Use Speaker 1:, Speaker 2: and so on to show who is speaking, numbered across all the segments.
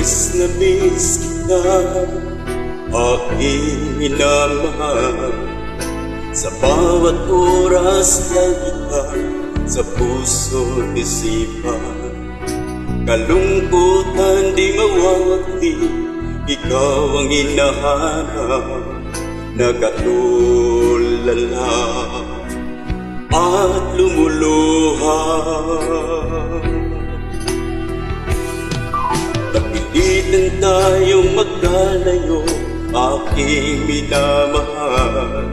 Speaker 1: na miss kita, aking minamahal. Sa bawat oras na kita, sa puso't isipan, kalungkutan di mawagdi, ikaw ang hinahanap, nakatulala at lumuluha. Napilitan tayong magkalayo, aking minamahal.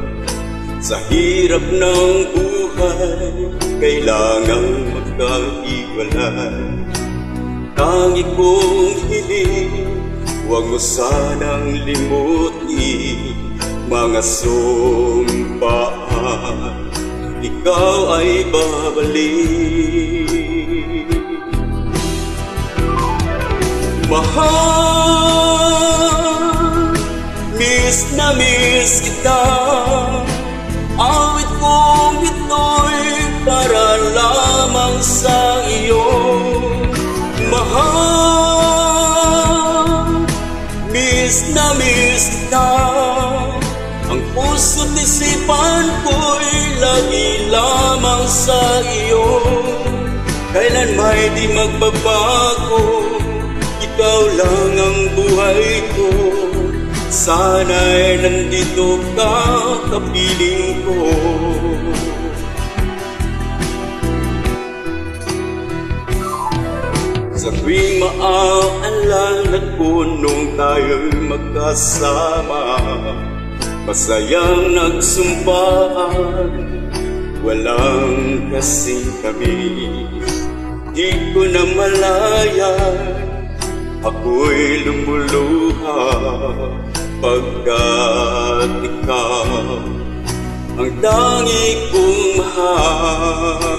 Speaker 1: Sa hirap ng buhay, kailangang magkahiwalay. Tangi kong hiling, huwag mo sanang limutin mga sumpaan, ikaw ay babalik. Mahal, miss na miss kita. Awit kong ito'y para lamang sa iyo. Mahal, miss na miss kita. Ang puso't isipan ko'y lagi lamang sa iyo. Kailan may di magbabago, ikaw lang ang buhay ko. Sana'y nandito ka, kapiling ko. Sa tuwing maaalala ko nung tayo'y magkasama, masayang nagsumpaan, walang kasing kami. Di ko na malayan, ako'y lumuluha, pagkat ikaw ang tangi kong mahal.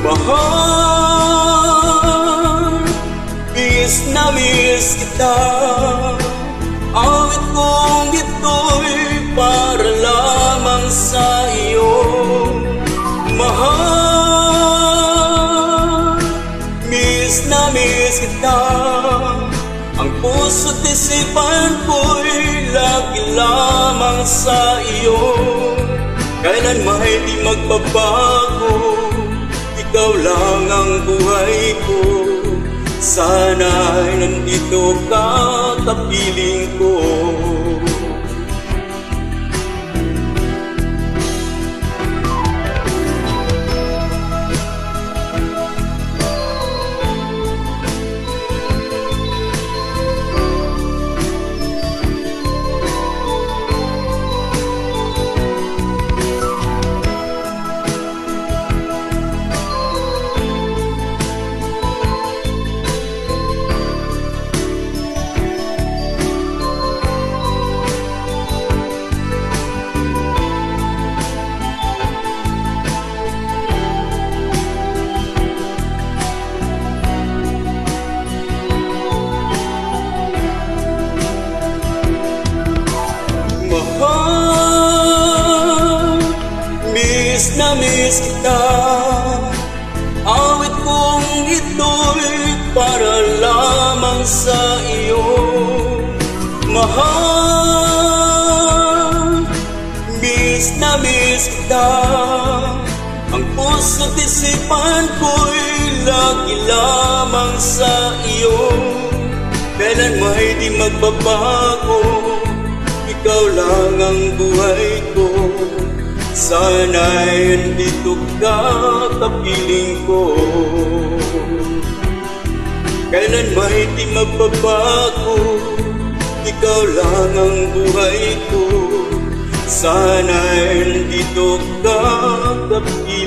Speaker 1: Mahal, miss na miss kita. Awit kong ito'y para lamang sa iyo. Mahal, miss na miss kita. Ang puso't isipan ko'y lagi lamang sa iyo. Kailan may di magbabago, ikaw lang ang buhay ko. Sana'y nandito ka, kapiling ko. Miss na miss kita. Awit kong ito'y para lamang sa iyo. Mahal, miss na miss kita. Ang puso't isipan ko'y lagi lamang sa iyo. Kailan may di magbabago, ikaw lang ang buhay ko. Sana'y nandito ka, kapiling ko. Kailan may di magbabago, ikaw lang ang buhay ko. Sana'y nandito ka, kapiling ko.